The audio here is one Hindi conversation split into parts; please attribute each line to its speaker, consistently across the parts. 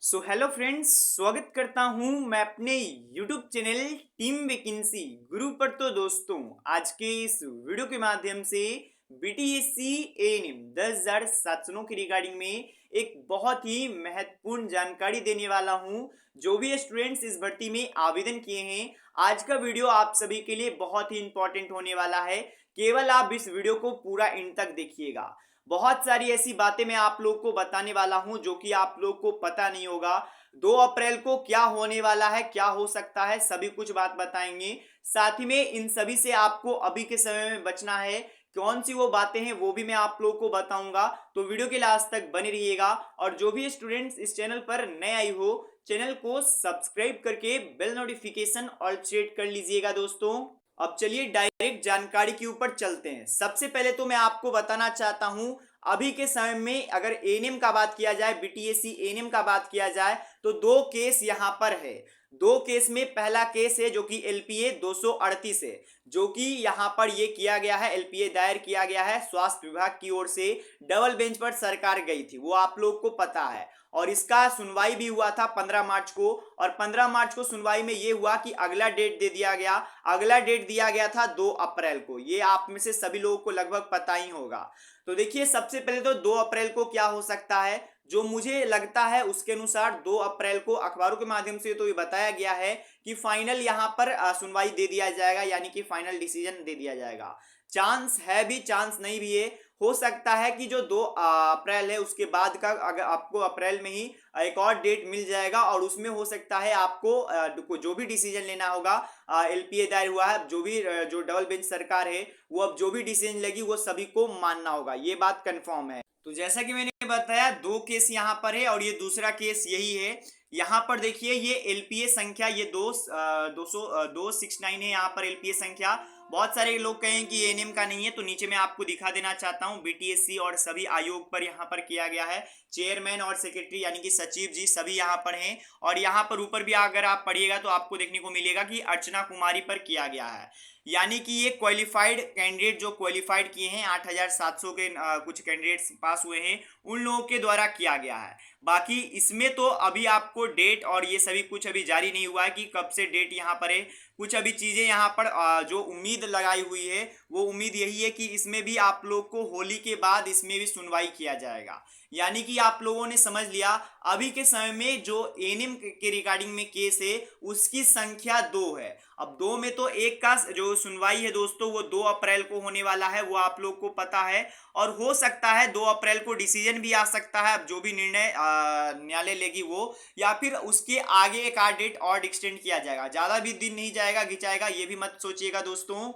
Speaker 1: हेलो फ्रेंड्स, स्वागत करता हूं मैं अपने यूट्यूब चैनल टीम वैकेंसी गुरु पर। तो दोस्तों, आज के इस वीडियो के माध्यम से बीटीएससी एएनएम 10,000 सेक्शनों की रिगार्डिंग में एक बहुत ही महत्वपूर्ण जानकारी देने वाला हूं। जो भी स्टूडेंट्स इस भर्ती में आवेदन किए हैं, आज का वीडियो आप सभी के लिए बहुत ही इंपॉर्टेंट होने वाला है। केवल आप इस वीडियो को पूरा एंड तक देखिएगा। बहुत सारी ऐसी बातें मैं आप लोग को बताने वाला हूं जो कि आप लोग को पता नहीं होगा। 2 अप्रैल को क्या होने वाला है, क्या हो सकता है, सभी कुछ बात बताएंगे। साथ ही में इन सभी से आपको अभी के समय में बचना है। कौन सी वो बातें हैं वो भी मैं आप लोग को बताऊंगा, तो वीडियो के लास्ट तक बने रहिएगा। और जो भी स्टूडेंट्स इस चैनल पर नए आई हो, चैनल को सब्सक्राइब करके बेल नोटिफिकेशन ऑल सेट कर लीजिएगा दोस्तों। अब चलिए डायरेक्ट जानकारी के ऊपर चलते हैं। सबसे पहले तो मैं आपको बताना चाहता हूं, अभी के समय में अगर एएनएम का बात किया जाए, बीटीएससी एएनएम का बात किया जाए, तो दो केस यहां पर है। दो केस में पहला केस है जो कि एलपीए 238 है, जो कि यहां पर ये किया गया है, एलपीए दायर किया गया है स्वास्थ्य विभाग की ओर से। डबल बेंच पर सरकार गई थी, वो आप लोग को पता है। और इसका सुनवाई भी हुआ था 15 मार्च को, और 15 मार्च को सुनवाई में ये हुआ कि अगला डेट दे दिया गया। अगला डेट दिया गया था 2 अप्रैल को। ये आप में से सभी लोगों को लगभग पता ही होगा। तो देखिए, सबसे पहले तो 2 अप्रैल को क्या हो सकता है, जो मुझे लगता है उसके अनुसार 2 अप्रैल को अखबारों के माध्यम से तो ये बताया गया है कि फाइनल यहां पर सुनवाई दे दिया जाएगा, यानी कि फाइनल डिसीजन दे दिया जाएगा। चांस है भी, चांस नहीं भी है। हो सकता है कि जो 2 अप्रैल है उसके बाद का अगर आपको अप्रैल में ही एक और डेट मिल जाएगा, और उसमें हो सकता है आपको जो भी डिसीजन लेना होगा। एलपीए दायर हुआ है, जो भी जो डबल बेंच सरकार है, वो अब जो भी डिसीजन लेगी वो सभी को मानना होगा, ये बात कंफर्म है। तो जैसा कि मैंने बताया, दो केस यहाँ पर है और ये दूसरा केस यही है। यहाँ पर देखिए, ये एलपीए संख्या, ये 269 है यहाँ पर एलपीए संख्या। बहुत सारे लोग कहें कि एएनएम का नहीं है, तो नीचे मैं आपको दिखा देना चाहता हूँ, बीटीएससी और सभी आयोग पर यहाँ पर किया गया है। चेयरमैन और सेक्रेटरी यानी कि सचिव जी सभी यहाँ पर हैं। और यहाँ पर ऊपर भी अगर आप पढ़िएगा तो आपको देखने को मिलेगा कि अर्चना कुमारी पर किया गया है। यानी कि ये क्वालिफाइड कैंडिडेट जो क्वालिफाइड किए हैं, 8,700 के कुछ कैंडिडेट्स पास हुए हैं, उन लोगों के द्वारा किया गया है। बाकी इसमें तो अभी आपको डेट और ये सभी कुछ अभी जारी नहीं हुआ है कि कब से डेट यहाँ पर है। कुछ अभी चीज़ें यहाँ पर जो उम्मीद लगाई हुई है, वो उम्मीद यही है कि इसमें भी आप लोग को होली के बाद इसमें भी सुनवाई किया जाएगा। यानी कि आप लोगों ने समझ लिया, अभी के समय में जो एएनएम के रिगार्डिंग में केस है उसकी संख्या 2 है। अब 2 में तो एक का जो सुनवाई है दोस्तों, वो 2 अप्रैल को होने वाला है, वो आप लोग को पता है। और हो सकता है 2 अप्रैल को डिसीजन भी आ सकता है, अब जो भी निर्णय न्यायालय लेगी वो, या फिर उसके आगे एक आध डेट और एक्सटेंड किया जाएगा। ज़्यादा भी दिन नहीं जाएगा, घिंचाएगा, ये भी मत सोचिएगा दोस्तों।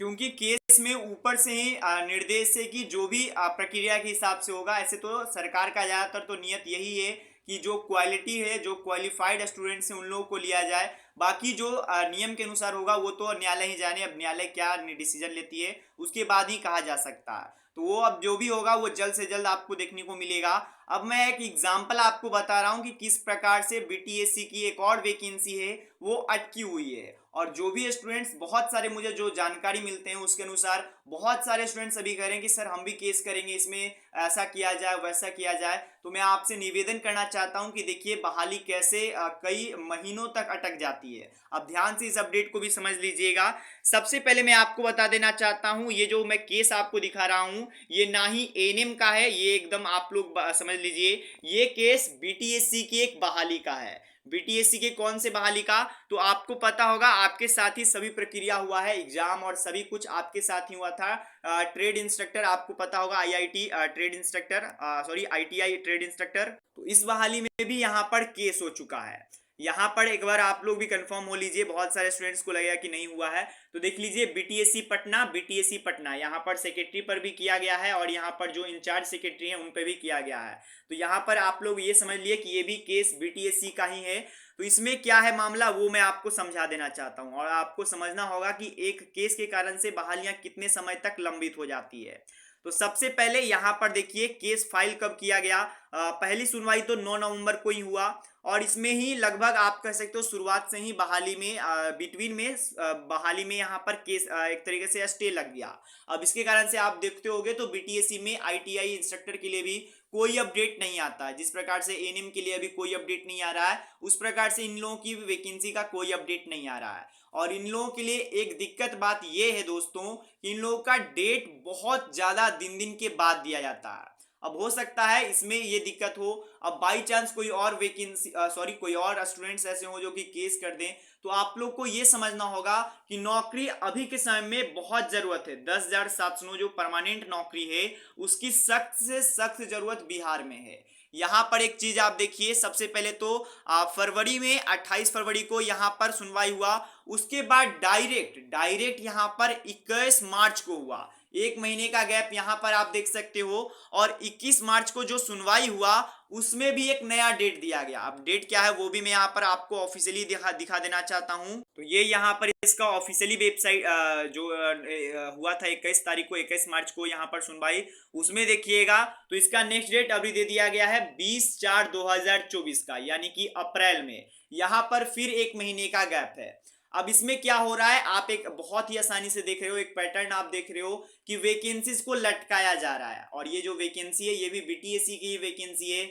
Speaker 1: क्योंकि केस में ऊपर से ही निर्देश है कि जो भी प्रक्रिया के हिसाब से होगा। ऐसे तो सरकार का ज़्यादातर तो नियत यही है कि जो क्वालिटी है, जो क्वालिफाइड स्टूडेंट्स हैं, उन लोगों को लिया जाए। बाकी जो नियम के अनुसार होगा वो तो न्यायालय ही जाने, अब न्यायालय क्या डिसीजन लेती है उसके बाद ही कहा जा सकता है। तो वो अब जो भी होगा वो जल्द से जल्द आपको देखने को मिलेगा। अब मैं एक एग्जाम्पल आपको बता रहा हूँ कि किस प्रकार से बीटीएससी की एक और वैकेंसी है वो अटकी हुई है। और जो भी स्टूडेंट्स, बहुत सारे मुझे जो जानकारी मिलते हैं उसके अनुसार बहुत सारे स्टूडेंट्स अभी कह रहे हैं कि सर हम भी केस करेंगे, इसमें ऐसा किया जाए वैसा किया जाए। तो मैं आपसे निवेदन करना चाहता हूं कि देखिए, बहाली कैसे कई महीनों तक अटक जाती है। अब ध्यान से इस अपडेट को भी समझ लीजिएगा। सबसे पहले मैं आपको बता देना चाहता हूं, ये जो मैं केस आपको दिखा रहा हूं, ये ना ही एएनएम का है, ये एकदम आप लोग समझ लीजिए, ये केस बीटीएससी की एक बहाली का है। बीटीएससी के कौन से बहाली का, तो आपको पता होगा, आपके साथ ही सभी प्रक्रिया हुआ है, एग्जाम और सभी कुछ आपके साथ ही हुआ था। ट्रेड इंस्ट्रक्टर आपको पता होगा, IIT trade instructor, sorry ITI trade instructor. तो इस बहाली में भी यहाँ पर केस हो चुका है। यहाँ पर एक बार आप लोग भी कंफर्म हो लीजिए, बहुत सारे स्टूडेंट्स को लगेगा कि नहीं हुआ है। तो देख लीजिए, बीटीएससी पटना यहाँ पर सेक्रेटरी पर भी किया गया है, और यहाँ पर जो इंचार्ज सेक्रेटरी हैं उन पर भी किया गया है। तो यहाँ पर आप लोग ये समझ लिए कि ये भी केस बीटीएससी का ही है। तो इसमें क्या है मामला, वो मैं आपको समझा देना चाहता हूँ, और आपको समझना होगा कि एक केस के कारण से बहालियां कितने समय तक लंबित हो जाती है। तो सबसे पहले यहाँ पर देखिए, केस फाइल कब किया गया। पहली सुनवाई तो 9 नवंबर को ही हुआ, और इसमें ही लगभग आप कह सकते हो शुरुआत से ही बहाली में बिटवीन में बहाली में यहाँ पर केस एक तरीके से स्टे लग गया। अब इसके कारण से आप देखते होगे तो बीटीएससी में आईटीआई इंस्ट्रक्टर के लिए भी कोई अपडेट नहीं आता है। जिस प्रकार से एएनएम के लिए अभी कोई अपडेट नहीं आ रहा है, उस प्रकार से इन लोगों की वैकेंसी का कोई अपडेट नहीं आ रहा है। और इन लोगों के लिए एक दिक्कत बात यह है दोस्तों कि इन लोगों का डेट बहुत ज्यादा दिन दिन के बाद दिया जाता है। अब हो सकता है इसमें ये दिक्कत हो, अब बाई चांस कोई और वैकेंसी कोई और स्टूडेंट्स ऐसे हो जो कि केस कर दें, तो आप लोग को ये समझना होगा कि नौकरी अभी के समय में बहुत जरूरत है। 10,709 जो परमानेंट नौकरी है उसकी सख्त से सख्त जरूरत बिहार में है। यहाँ पर एक चीज आप देखिए, सबसे पहले तो फरवरी में 28 फरवरी को यहाँ पर सुनवाई हुआ, उसके बाद डायरेक्ट यहाँ पर 21 मार्च को हुआ। एक महीने का गैप यहाँ पर आप देख सकते हो। और 21 मार्च को जो सुनवाई हुआ उसमें भी एक नया डेट दिया गया। अब डेट क्या है वो भी मैं यहाँ पर आपको ऑफिशियली दिखा देना चाहता हूँ। तो ये यहाँ पर इसका ऑफिशियली वेबसाइट जो हुआ था 21 तारीख को, 21 मार्च को यहाँ पर सुनवाई, उसमें देखिएगा तो इसका नेक्स्ट डेट अभी दे दिया गया है 20/4/2024 का, यानी कि अप्रैल में। यहाँ पर फिर एक महीने का गैप है। अब इसमें क्या हो रहा है, आप एक बहुत ही आसानी से देख रहे हो, एक पैटर्न आप देख रहे हो कि वैकेंसीज को लटकाया जा रहा है। और ये जो वैकेंसी है ये भी बीटीएससी की ही वैकेंसी है।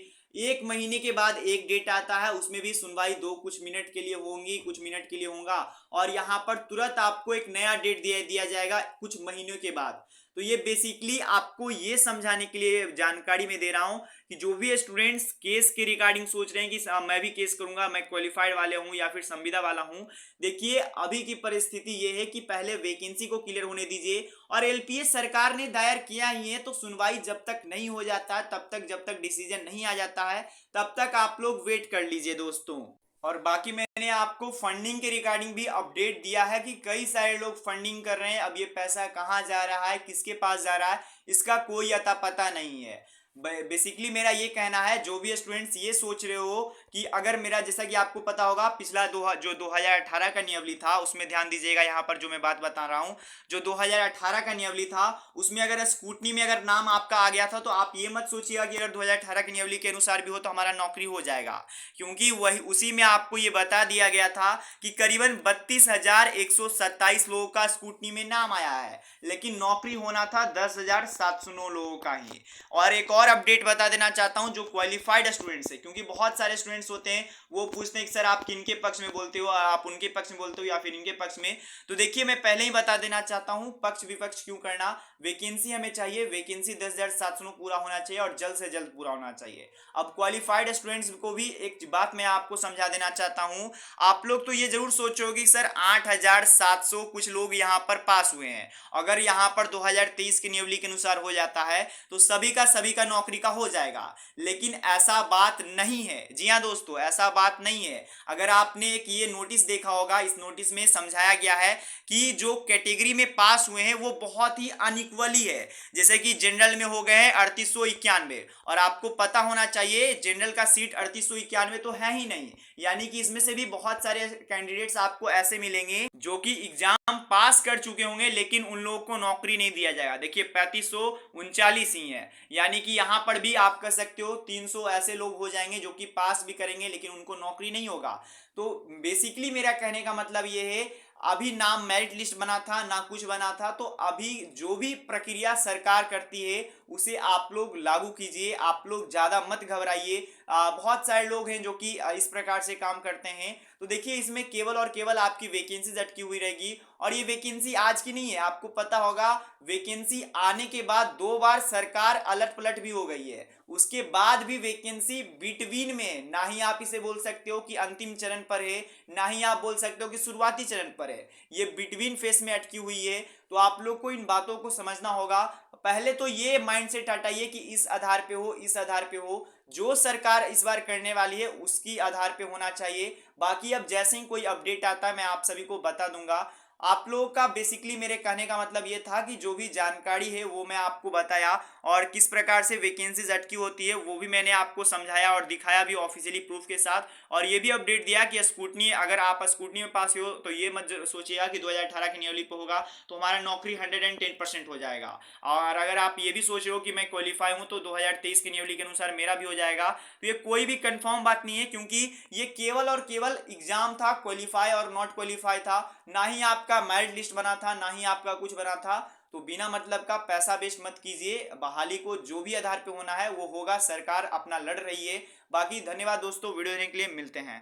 Speaker 1: एक महीने के बाद एक डेट आता है, उसमें भी सुनवाई कुछ मिनट के लिए होंगी, कुछ मिनट के लिए होगा, और यहाँ पर तुरंत आपको एक नया डेट दिया जाएगा कुछ महीनों के बाद। तो ये बेसिकली आपको ये समझाने के लिए जानकारी मैं दे रहा हूं कि जो भी स्टूडेंट्स केस के रिगार्डिंग सोच रहे हैं कि मैं भी केस करूंगा, मैं क्वालिफाइड वाले हूं या फिर संविदा वाला हूं, देखिए अभी की परिस्थिति ये है कि पहले वैकेंसी को क्लियर होने दीजिए। और एलपीएस सरकार ने दायर किया ही है, तो सुनवाई जब तक नहीं हो जाता तब तक, जब तक डिसीजन नहीं आ जाता है तब तक आप लोग वेट कर लीजिए दोस्तों। और बाकी मैंने आपको फंडिंग के रिगार्डिंग भी अपडेट दिया है कि कई सारे लोग फंडिंग कर रहे हैं। अब ये पैसा कहाँ जा रहा है, किसके पास जा रहा है, इसका कोई अता पता नहीं है। बेसिकली मेरा ये कहना है, जो भी स्टूडेंट्स ये सोच रहे हो कि अगर मेरा, जैसा कि आपको पता होगा पिछला जो 2018 का नियमावली था उसमें ध्यान दीजिएगा, यहाँ पर जो मैं बात बता रहा हूँ, जो 2018 का नियमावली था उसमें अगर स्कूटनी में अगर नाम आपका आ गया था तो आप ये मत सोचिएगा कि अगर 2018 के नियमावली के अनुसार भी हो तो हमारा नौकरी हो जाएगा, क्योंकि वही उसी में आपको ये बता दिया गया था कि करीबन 32,127 लोगों का स्कूटनी में नाम आया है, लेकिन नौकरी होना था 10,709 लोगों का ही। और एक और अपडेट बता देना चाहता हूं जो क्वालिफाइड स्टूडेंट्स है, क्योंकि बहुत सारे स्टूडेंट्स होते हैं वो पूछते हैं कि सर आप किनके पक्ष में बोलते हो, आप उनके पक्ष में बोलते हो या फिर इनके पक्ष में। तो देखिए मैं पहले ही बता देना चाहता हूं, पक्ष विपक्ष क्यों करना, वैकेंसी हमें चाहिए, वैकेंसी 10,709 पूरा होना चाहिए और जल्द से जल्द पूरा होना चाहिए। अब क्वालिफाइड स्टूडेंट्स को भी एक बात मैं आपको समझा देना चाहता हूं, आप लोग तो ये जरूर सोचोगे सर 8,700 कुछ लोग यहाँ पर पास हुए हैं, अगर यहाँ पर 2023 की नियमावली के अनुसार हो जाता है तो सभी का नौकरी का हो जाएगा, लेकिन ऐसा बात नहीं है। जी हाँ दोस्तों, ऐसा बात नहीं है। अगर आपने एक ये नोटिस देखा होगा, इस नोटिस में समझाया गया है कि जो कैटेगरी में पास हुए हैं वो बहुत ही अनइक्वली है। जैसे कि जनरल में हो गए हैं 3891, और आपको पता होना चाहिए जनरल का सीट 3891 तो है ही नहीं, यानी कि इसमें से भी बहुत सारे कैंडिडेट्स आपको ऐसे मिलेंगे जो कि एग्जाम पास कर चुके होंगे लेकिन उन लोगों को नौकरी नहीं दिया जाएगा। देखिए 3539 ही है, यानी कि यहाँ पर भी आप कह सकते हो 300 ऐसे लोग हो जाएंगे जो कि पास भी करेंगे लेकिन उनको नौकरी नहीं होगा। तो बेसिकली मेरा कहने का मतलब ये है, अभी नाम मेरिट लिस्ट बना था ना कुछ बना था, तो अभी जो भी प्रक्रिया सरकार करती है उसे आप लोग लागू कीजिए, आप लोग ज्यादा मत घबराइए। बहुत सारे लोग हैं जो कि इस प्रकार से काम करते हैं। तो देखिए इसमें केवल और केवल आपकी वैकेंसी अटकी हुई रहेगी, और ये वैकेंसी आज की नहीं है, आपको पता होगा वैकेंसी आने के बाद 2 बार सरकार अलट पलट भी हो गई है, उसके बाद भी वैकेंसी बिटवीन में, ना ही आप इसे बोल सकते हो कि अंतिम चरण पर है, ना ही आप बोल सकते हो कि शुरुआती चरण पर है, ये बिटवीन फेस में अटकी हुई है। तो आप लोग को इन बातों को समझना होगा। पहले तो ये माइंडसेट हटाइए कि इस आधार पे हो, इस आधार पे हो, जो सरकार इस बार करने वाली है उसकी आधार पे होना चाहिए। बाकी अब जैसे ही कोई अपडेट आता है मैं आप सभी को बता दूंगा। आप लोगों का बेसिकली मेरे कहने का मतलब ये था कि जो भी जानकारी है वो मैं आपको बताया, और किस प्रकार से वैकेंसीज अटकी होती है वो भी मैंने आपको समझाया और दिखाया भी ऑफिशियली प्रूफ के साथ। और ये भी अपडेट दिया कि स्कूटनी, अगर आप स्कूटनी में पास हो तो ये मत सोचिएगा कि 2018 की नियमावली पे होगा तो हमारा नौकरी 110% हो जाएगा। और अगर आप ये भी सोच रहे हो कि मैं क्वालिफाई हूँ तो 2023 की नियमावली के अनुसार मेरा भी हो जाएगा, तो ये कोई भी कंफर्म बात नहीं है, क्योंकि ये केवल और केवल एग्जाम था, क्वालिफाई और नॉट क्वालिफाई था, ना ही आपका मेरिट लिस्ट बना था, ना ही आपका कुछ बना था। तो तो बिना मतलब का पैसा वेस्ट मत कीजिए। बहाली को जो भी आधार पे होना है वो होगा, सरकार अपना लड़ रही है। बाकी धन्यवाद दोस्तों, वीडियो देखने के लिए, मिलते हैं।